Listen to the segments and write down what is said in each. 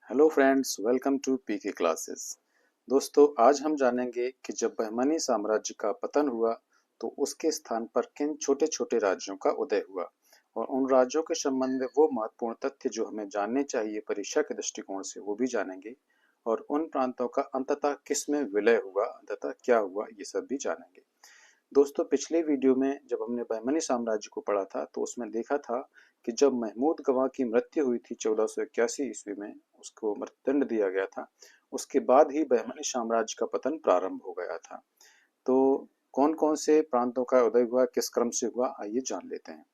Hello friends, welcome to PK classes. दोस्तों, आज हम जानेंगे कि जब बहमनी साम्राज्य का पतन हुआ तो उसके स्थान पर किन छोटे छोटे राज्यों का उदय हुआ और उन राज्यों के संबंध में वो महत्वपूर्ण तथ्य जो हमें जानने चाहिए परीक्षा के दृष्टिकोण से, वो भी जानेंगे। और उन प्रांतों का अंततः किस में विलय हुआ, अंततः क्या हुआ, ये सब भी जानेंगे। दोस्तों, पिछले वीडियो में जब हमने बहमनी साम्राज्य को पढ़ा था तो उसमें देखा था कि जब महमूद गवाह की मृत्यु हुई थी 1481 ईस्वी में, उसको मृत्युदंड दिया गया था। उसके बाद ही बहमनी साम्राज्य का पतन प्रारंभ हो गया था। तो कौन कौन से प्रांतों का उदय हुआ, किस क्रम से हुआ, आइए जान लेते हैं।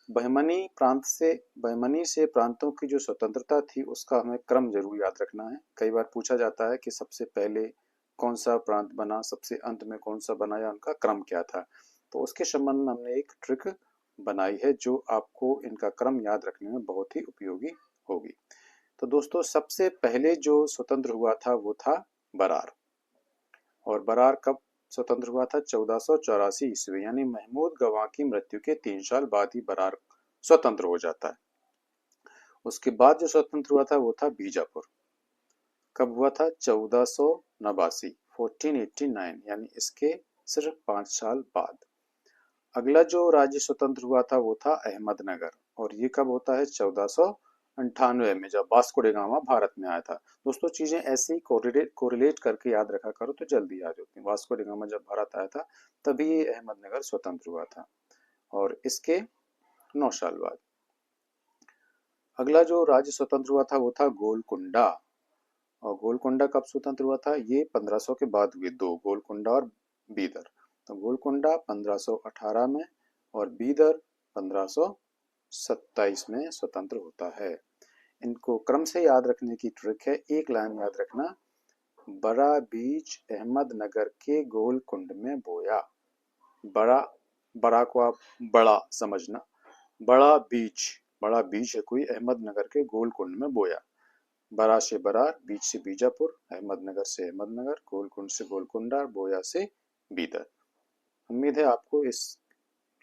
बहमनी से प्रांतों की जो स्वतंत्रता थी उसका हमें क्रम जरूर याद रखना है। कई बार पूछा जाता है कि सबसे पहले कौन सा प्रांत बना, सबसे अंत में कौन सा बना, या उनका क्रम क्या था। तो उसके संबंध में हमने एक ट्रिक बनाई है जो आपको इनका क्रम याद रखने में बहुत ही उपयोगी होगी। तो दोस्तों, सबसे पहले जो स्वतंत्र हुआ था वो था बरार। और बरार कब स्वतंत्र हुआ था? 1484 ईस्वी, यानी महमूद गवाह की मृत्यु के 3 साल बाद ही बरार स्वतंत्र हो जाता है। उसके बाद जो स्वतंत्र हुआ था वो था बीजापुर। कब हुआ था? 1489, 1489, यानी इसके सिर्फ 5 साल बाद। अगला जो राज्य स्वतंत्र हुआ था वो था अहमदनगर, और ये कब होता है? 1498 में, जब वास्को डी गामा भारत में आया था। दोस्तों, चीजें ऐसे ही कोरिलेट करके याद रखा करो तो जल्दी याद होती हैं। वास्को डी गामा जब भारत आया था तभी ये अहमदनगर स्वतंत्र हुआ था, और इसके 9 साल बाद। अगला जो राज्य स्वतंत्र हुआ था वो था गोलकुंडा। और गोलकुंडा कब स्वतंत्र हुआ था? ये 1500 के बाद हुए दो, गोलकुंडा और बीदर। तो गोलकुंडा 1518 में और बीदर 1527 में स्वतंत्र होता है। इनको क्रम से याद रखने की ट्रिक है। एक लाइन याद रखना, बड़ा बीज अहमदनगर के गोलकुंड में बोया। बड़ा, बड़ा को आप बड़ा समझना। बड़ा बीज है कोई, अहमदनगर के गोलकुंड में बोया। बरा से बरार, बीज से बीजापुर, अहमदनगर से अहमदनगर, गोलकुंड से गोलकुंडा, बोया से बीदर। उम्मीद है आपको इस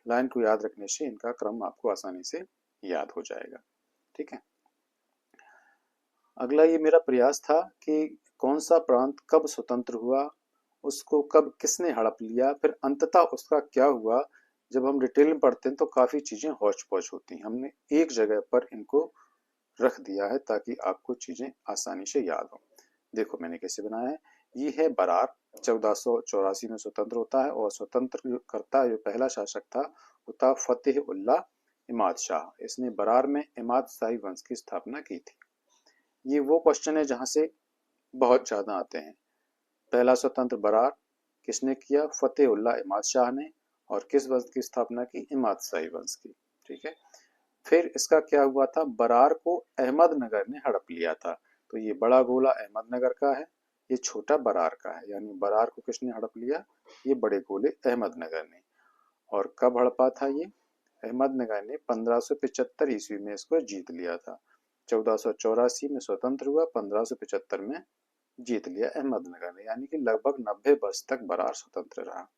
लाइन को याद रखने से इनका क्रम आपको आसानी से याद हो जाएगा। ठीक है। अगला ये मेरा प्रयास था कि कौन सा प्रांत कब स्वतंत्र हुआ, उसको कब किसने हड़प लिया, फिर अंततः उसका क्या हुआ। जब हम डिटेल में पढ़ते हैं तो काफी चीजें हौच पौच होती हैं। हमने एक जगह पर इनको रख दिया है ताकि आपको चीजें आसानी से याद हो। देखो मैंने कैसे बनाया है। ये है बरार, 1484 में स्वतंत्र होता है, और स्वतंत्र करता जो पहला शासक था वो था फतेह उल्लाह इमाद शाह। इसने बरार में इमाद शाही वंश की स्थापना की थी। ये वो क्वेश्चन है जहां से बहुत ज्यादा आते हैं। पहला स्वतंत्र बरार किसने किया? फतेह उल्लाह इमाद शाह ने। और किस वंश की स्थापना की? इमाद शाही वंश की। ठीक है। फिर इसका क्या हुआ था? बरार को अहमदनगर ने हड़प लिया था। तो ये बड़ा गोला अहमदनगर का है, ये छोटा बरार का है। यानी बरार को किसने हड़प लिया? ये बड़े गोले अहमदनगर ने। और कब हड़पा था ये? अहमदनगर ने 1575 ईस्वी में इसको जीत लिया था। 1484 में स्वतंत्र हुआ, 1575 में जीत लिया अहमदनगर ने। यानी कि लगभग 90 वर्ष तक बरार स्वतंत्र रहा।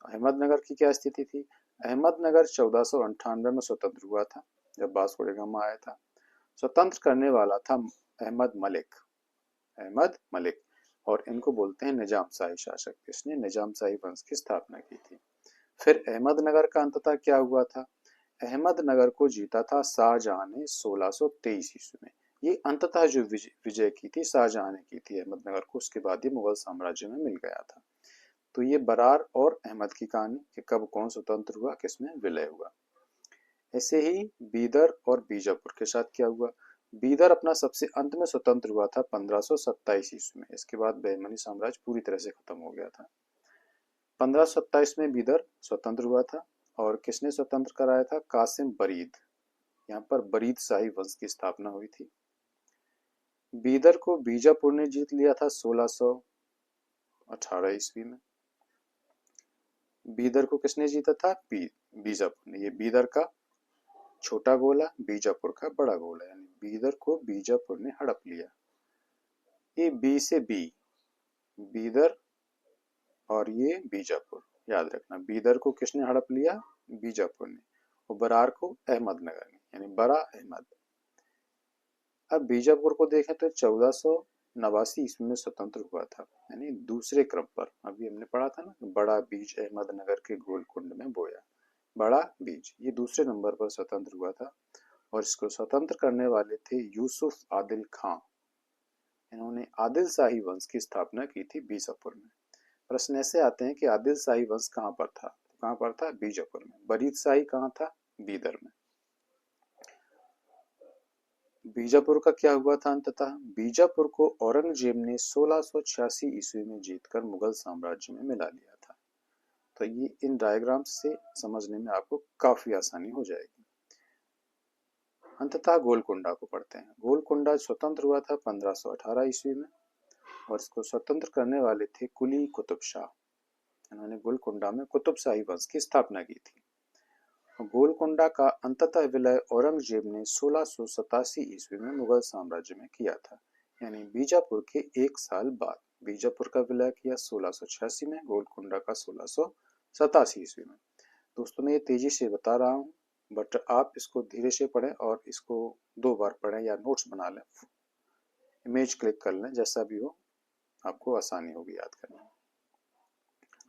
अहमदनगर की क्या स्थिति थी? अहमदनगर 1498 में स्वतंत्र हुआ था, जब वास्को डी गामा आया था। स्वतंत्र करने वाला था अहमद मलिक। और इनको बोलते हैं निजाम शाही शासक। इसने निजाम शाही वंश की स्थापना की थी। फिर अहमदनगर का अंततः क्या हुआ था? अहमदनगर को जीता था शाहजहां ने 1623 ईस्वी में। ये अंततः जो विजय की थी शाहजहां ने की थी अहमदनगर को, उसके बाद ही मुगल साम्राज्य में मिल गया था। तो ये बरार और अहमद की कहानी कि कब कौन स्वतंत्र हुआ, किसमें विलय हुआ। ऐसे ही बीदर और बीजापुर के साथ क्या हुआ? बीदर अपना सबसे अंत में स्वतंत्र हुआ था 1527 ईस्वी में। इसके बाद बहमनी साम्राज्य पूरी तरह से खत्म हो गया था। 1527 में बीदर स्वतंत्र हुआ था, और किसने स्वतंत्र कराया था? कासिम बरीद। यहाँ पर बरीद शाही वंश की स्थापना हुई थी। बीदर को बीजापुर ने जीत लिया था 1618 ईस्वी में। बीदर को किसने जीता था? बीजापुर ने। ये बीदर का छोटा गोला, बीजापुर का बड़ा गोला, यानी बीदर को बीजापुर ने हड़प लिया। ये बी से बीदर, और ये बीजापुर। याद रखना, बीदर को किसने हड़प लिया? बीजापुर ने। और बरार को अहमदनगर ने, यानी बड़ा अहमद। अब बीजापुर को देखें तो 1489 ईस्वी में स्वतंत्र हुआ था, यानी दूसरे क्रम पर। अभी हमने पढ़ा था ना, बड़ा बीज अहमदनगर के गोलकुंड में बोया, बड़ा बीज ये दूसरे नंबर पर स्वतंत्र हुआ था। और इसको स्वतंत्र करने वाले थे यूसुफ आदिल खां। इन्होंने आदिल शाही वंश की स्थापना की थी बीजापुर में। प्रश्न ऐसे आते हैं कि आदिल शाही वंश कहाँ पर था? तो कहाँ पर था? बीजापुर में। बरीद शाही कहाँ था? बीदर में। बीजापुर का क्या हुआ था अंततः? बीजापुर को औरंगजेब ने 1686 ईस्वी में जीतकर मुगल साम्राज्य में मिला लिया था। तो ये इन डायग्राम से समझने में आपको काफी आसानी हो जाएगी। अंततः गोलकुंडा को पढ़ते हैं। गोलकुंडा स्वतंत्र हुआ था 1518 ईस्वी में और इसको स्वतंत्र करने वाले थे कुली कुतुब शाह। इन्होंने गोलकुंडा में कुतुब शाही वंश की स्थापना की थी। गोलकुंडा का अंततः विलय औरंगजेब ने 1687 ईस्वी में मुगल साम्राज्य में किया था, यानी बीजापुर के एक साल बाद। बीजापुर का विलय किया 1686 में, गोलकुंडा का 1687 ईस्वी में। दोस्तों मैं ये तेजी से बता रहा हूँ, बट आप इसको धीरे से पढ़ें और इसको 2 बार पढ़ें या नोट्स बना लें, इमेज क्लिक कर लें, जैसा भी हो आपको आसानी होगी याद करने में।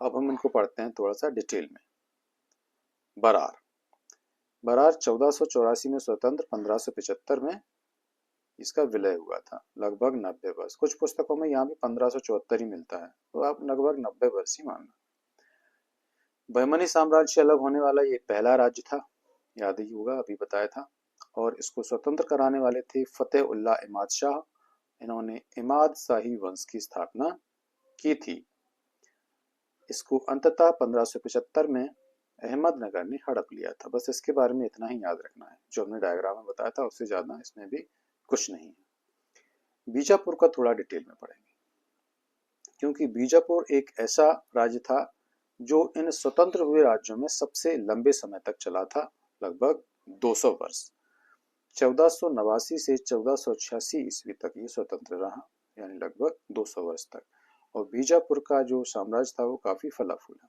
अब हम इनको पढ़ते हैं थोड़ा सा डिटेल में। बरार 1484 में स्वतंत्र, 1575 में इसका विलय हुआ था, लगभग 90 वर्ष। कुछ पुस्तकों में यहाँ भी 1574 ही मिलता है, तो आप लगभग 90 वर्ष ही मानना। बहमनी साम्राज्य से अलग होने वाला ये पहला राज्य था, याद ही होगा, अभी बताया था। और इसको स्वतंत्र कराने वाले थे फतेह उल्लाह इमाद शाह। इन्होंने इमाद शाही वंश की स्थापना की थी। इसको अंततः 1575 में अहमदनगर ने हड़प लिया था। बस इसके बारे में इतना ही याद रखना है, जो हमने डायग्राम में बताया था उससे ज्यादा इसमें भी कुछ नहीं है। बीजापुर का थोड़ा डिटेल में पढ़ेंगे, क्योंकि बीजापुर एक ऐसा राज्य था जो इन स्वतंत्र हुए राज्यों में सबसे लंबे समय तक चला था, लगभग 200 वर्ष। 1489 से 1486 ईस्वी तक ये स्वतंत्र रहा, यानी लगभग 200 वर्ष तक। और बीजापुर का जो साम्राज्य था वो काफी फला फूला।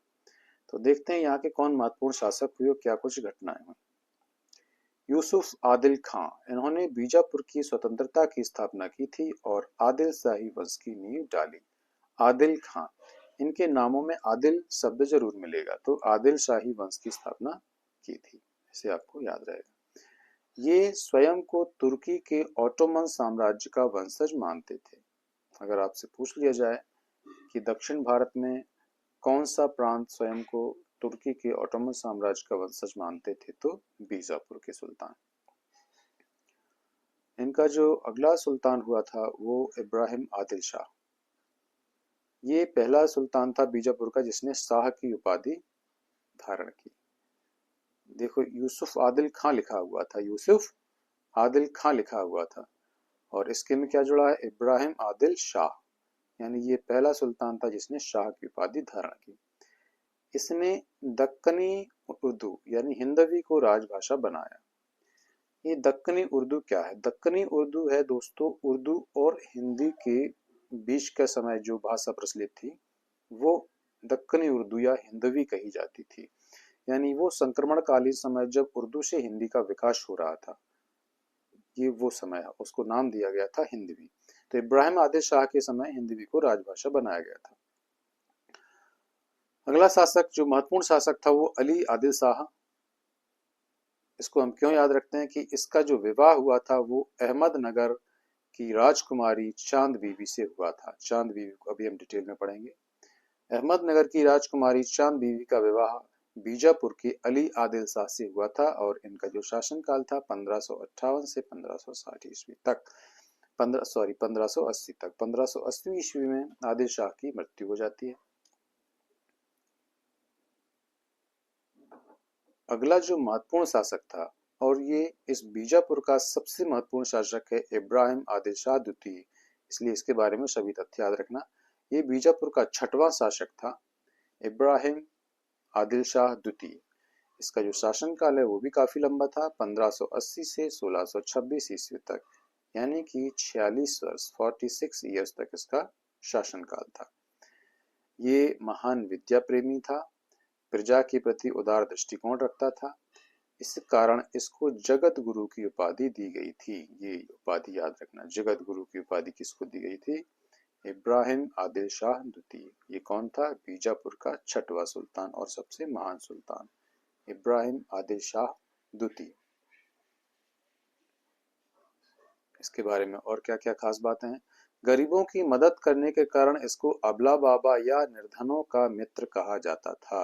तो देखते हैं यहाँ के कौन महत्वपूर्ण शासक हुए और क्या कुछ घटनाएं हुई। यूसुफ आदिल खां, इन्होंने बीजापुर की स्वतंत्रता की स्थापना की थी और आदिल शाही वंश की नींव डाली। आदिल खां, इनके नामों में आदिल शब्द जरूर मिलेगा, तो आदिल शाही वंश की स्थापना की थी, इसे आपको याद रहेगा। ये स्वयं को तुर्की के ऑटोमन साम्राज्य का वंशज मानते थे। अगर आपसे पूछ लिया जाए कि दक्षिण भारत में कौन सा प्रांत स्वयं को तुर्की के ऑटोमन साम्राज्य का वंशज मानते थे, तो बीजापुर के सुल्तान। इनका जो अगला सुल्तान हुआ था वो इब्राहिम आदिल शाह। ये पहला सुल्तान था बीजापुर का जिसने शाह की उपाधि धारण की। देखो यूसुफ आदिल खां लिखा हुआ था, यूसुफ आदिल खां लिखा हुआ था, और इसके में क्या जुड़ा है? इब्राहिम आदिल शाह, यानी ये पहला सुल्तान था जिसने शाह की उपाधि धारण की। इसने दक्कनी उर्दू यानी हिंदवी को राजभाषा बनाया। ये दक्कनी उर्दू क्या है? दक्कनी उर्दू है दोस्तों, उर्दू और हिंदी के बीच का समय जो भाषा प्रचलित थी वो दक्कनी उर्दू या हिंदवी कही जाती थी। यानी वो संक्रमणकालीन समय जब उर्दू से हिंदी का विकास हो रहा था, ये वो समय है, उसको नाम दिया गया था हिंदवी। तो इब्राहिम आदिल शाह के समय हिंदवी को राजभाषा बनाया गया था। अगला शासक जो महत्वपूर्ण शासक था वो अली आदिल शाह। इसको हम क्यों याद रखते हैं कि इसका जो विवाह हुआ था वो अहमदनगर की राजकुमारी चांद बीबी से हुआ था। चांद बीबी को अभी हम डिटेल में पढ़ेंगे। अहमदनगर की राजकुमारी चांद बीबी का विवाह बीजापुर के अली आदिल शाह से हुआ था और इनका जो शासनकाल था 1558 से 1560 ईस्वी तक, 1580 तक। 1580 ईस्वी में आदिल शाह की मृत्यु हो जाती है। अगला जो महत्वपूर्ण शासक था, और ये इस बीजापुर का सबसे महत्वपूर्ण शासक है, इब्राहिम आदिल शाह द्वितीय, इसलिए इसके बारे में सभी तथ्य याद रखना। ये बीजापुर का 6वां शासक था, इब्राहिम आदिल शाह द्वितीय। इसका जो शासनकाल है वो भी काफी लंबा था, 1580 से 1626 ईस्वी तक, यानी कि 46 वर्ष, 46 ईयर्स तक इसका शासनकाल था। ये महान विद्या प्रेमी था, प्रजा के प्रति उदार दृष्टिकोण रखता था, इस कारण इसको जगत गुरु की उपाधि दी गई थी। ये उपाधि याद रखना, जगत गुरु की उपाधि किसको दी गई थी? इब्राहिम आदिल शाह द्वितीय। ये कौन था? बीजापुर का छठवां सुल्तान और सबसे महान सुल्तान, इब्राहिम आदिल शाह द्वितीय। इसके बारे में और क्या क्या खास बातें हैं? गरीबों की मदद करने के कारण इसको अबला बाबा या निर्धनों का मित्र कहा जाता था।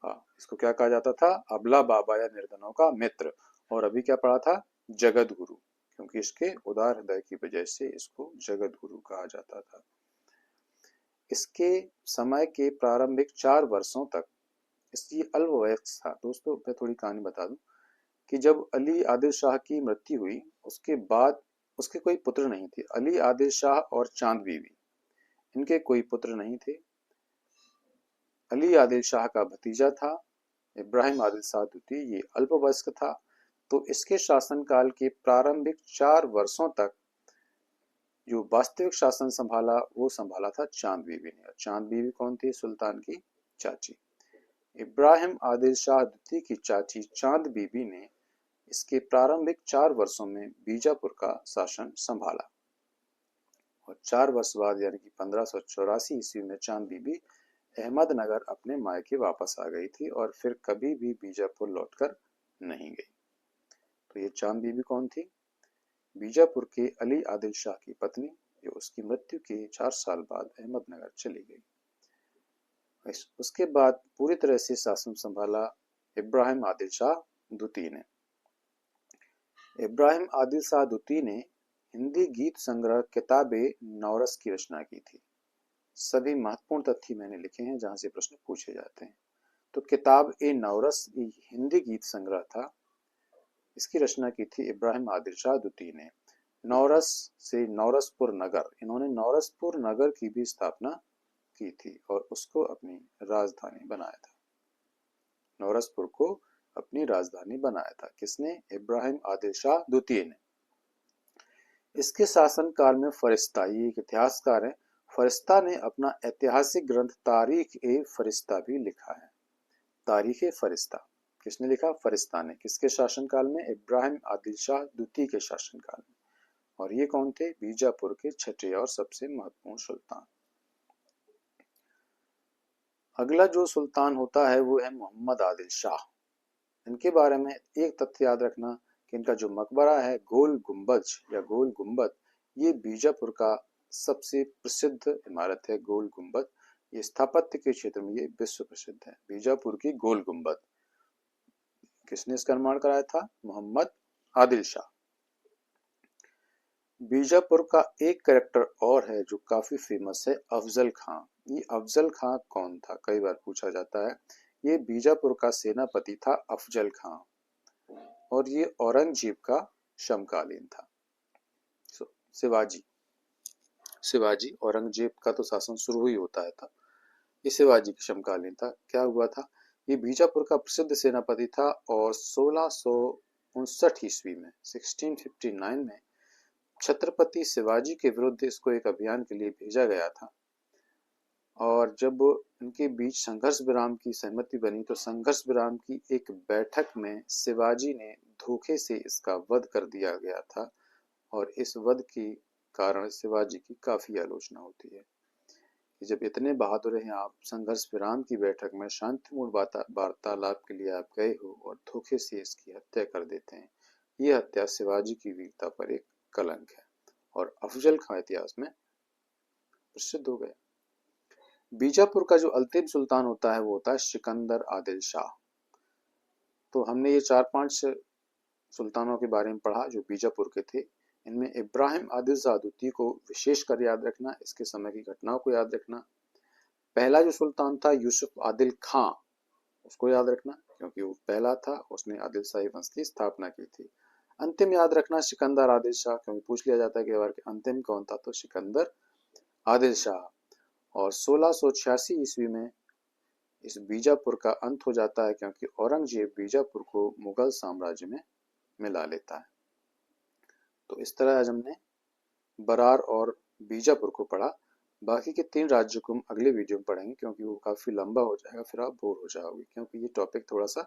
हाँ, इसको क्या कहा जाता था? अबला बाबा या निर्धनों का मित्र। और अभी क्या पढ़ा था? जगत गुरु, क्योंकि इसके उदार हृदय की वजह से इसको जगत गुरु कहा जाता था। इसके समय के प्रारंभिक 4 वर्षों तक इसकी अल्पवयस्क था। दोस्तों मैं थोड़ी कहानी बता दूं कि जब अली आदिल शाह की मृत्यु हुई उसके बाद उसके कोई पुत्र नहीं थे। अली आदिल शाह और चांद बीवी, इनके कोई पुत्र नहीं थे। अली आदिल शाह का भतीजा था इब्राहिम आदिल शाह द्वितीय, ये अल्पवयस्क था। तो इसके शासनकाल के प्रारंभिक 4 वर्षों तक जो वास्तविक शासन संभाला वो संभाला था चांद बीवी ने। चांद बीवी कौन थी? सुल्तान की चाची। इब्राहिम आदिल शाह द्वितीय की चाची चांद बीबी ने इसके प्रारंभिक 4 वर्षों में बीजापुर का शासन संभाला और 4 वर्ष बाद यानी कि 1584 ईस्वी में चांद बीबी अहमदनगर अपने मायके वापस आ गई थी और फिर कभी भी बीजापुर लौटकर नहीं गई। तो ये चांद बीबी कौन थी? बीजापुर के अली आदिल शाह की पत्नी, जो उसकी मृत्यु के 4 साल बाद अहमदनगर चली गई। उसके बाद पूरी तरह से शासन संभाला इब्राहिम आदिल शाह द्वितीय ने। इब्राहिम आदिल शाह द्वितीय ने हिंदी गीत संग्रह किताबे नौरस की रचना की थी। सभी महत्वपूर्ण तथ्य मैंने लिखे हैं जहां से प्रश्न पूछे जाते हैं। तो किताब ए नौरस हिंदी गीत संग्रह था, इसकी रचना की थी इब्राहिम आदिल शाह द्वितीय ने। नौरस से नौरसपुर नगर, इन्होंने नौरसपुर नगर की भी स्थापना की थी और उसको अपनी राजधानी बनाया था। नौरसपुर को अपनी राजधानी बनाया था किसने? इब्राहिम आदिल शाह द्वितीय ने। इसके शासनकाल में फरिश्ता, ये एक इतिहासकार है, फरिश्ता ने अपना ऐतिहासिक ग्रंथ तारीख ए फरिश्ता भी लिखा है। तारीख ए फरिश्ता किसने लिखा? फरिश्ता ने। किसके शासनकाल में? इब्राहिम आदिल शाह द्वितीय के शासनकाल में। और ये कौन थे? बीजापुर के छठे और सबसे महत्वपूर्ण सुल्तान। अगला जो सुल्तान होता है वो है मोहम्मद आदिल शाह। इनके बारे में एक तथ्य याद रखना कि इनका जो मकबरा है गोल गुंबज या गोल गुंबद, ये बीजापुर का सबसे प्रसिद्ध इमारत है। गोल गुंबद ये स्थापत्य के क्षेत्र में ये विश्व प्रसिद्ध है। बीजापुर की गोल गुंबद किसने इसका निर्माण कराया था? मोहम्मद आदिल शाह। बीजापुर का एक कैरेक्टर और है जो काफी फेमस है, अफजल खां। ये अफजल खां कौन था? कई बार पूछा जाता है। ये बीजापुर का सेनापति था अफजल खां और ये औरंगजेब का समकालीन था। शिवाजी औरंगजेब का तो शासन शुरू ही होता है था, ये शिवाजी के समकालीन था। क्या हुआ था? ये बीजापुर का प्रसिद्ध सेनापति था और 1659 ईस्वी में 1659 में छत्रपति शिवाजी के विरुद्ध इसको एक अभियान के लिए भेजा गया था। और जब इनके बीच संघर्ष विराम की सहमति बनी तो संघर्ष विराम की एक बैठक में शिवाजी ने धोखे से इसका वध कर दिया गया था और इस वध के कारण शिवाजी की काफी आलोचना होती है कि जब इतने बहादुर हैं आप, संघर्ष विराम की बैठक में शांतिपूर्ण वार्तालाप के लिए आप गए हो और धोखे से इसकी हत्या कर देते हैं। ये हत्या शिवाजी की वीरता पर एक कलंक है और अफजल खां इतिहास में प्रसिद्ध हो गया। बीजापुर का जो अंतिम सुल्तान होता है वो होता है सिकंदर आदिल शाह। तो हमने ये 4-5 सुल्तानों के बारे में पढ़ा जो बीजापुर के थे। इनमें इब्राहिम आदिल शाह द्वितीय को विशेष कर याद रखना, इसके समय की घटनाओं को याद रखना। पहला जो सुल्तान था यूसुफ आदिल खां, उसको याद रखना क्योंकि वो पहला था, उसने आदिल शाही वंश की स्थापना की थी। अंतिम याद रखना सिकंदर आदिल शाह, क्योंकि पूछ लिया जाता है कि बार अंतिम कौन था, तो सिकंदर आदिल शाह। और 1686 ईस्वी में इस बीजापुर का अंत हो जाता है क्योंकि औरंगजेब बीजापुर को मुगल साम्राज्य में मिला लेता है। तो इस तरह आज हमने बरार और बीजापुर को पढ़ा। बाकी के 3 राज्यों को हम अगले वीडियो में पढ़ेंगे क्योंकि वो काफी लंबा हो जाएगा, फिर आप बोर हो जाओगे क्योंकि ये टॉपिक थोड़ा सा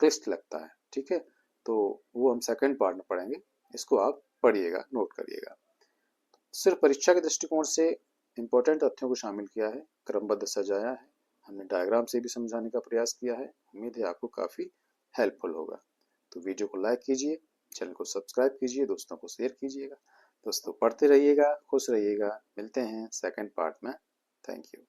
क्लिष्ट लगता है, ठीक है। तो वो हम सेकंड पार्ट में पढ़ेंगे, इसको आप पढ़िएगा, नोट करिएगा। सिर्फ परीक्षा के दृष्टिकोण से इम्पोर्टेंट तथ्यों को शामिल किया है, क्रमबद्ध सजाया है, हमने डायग्राम से भी समझाने का प्रयास किया है। उम्मीद है आपको काफ़ी हेल्पफुल होगा। तो वीडियो को लाइक कीजिए, चैनल को सब्सक्राइब कीजिए, दोस्तों को शेयर कीजिएगा। दोस्तों पढ़ते रहिएगा, खुश रहिएगा। मिलते हैं सेकंड पार्ट में। Thank you.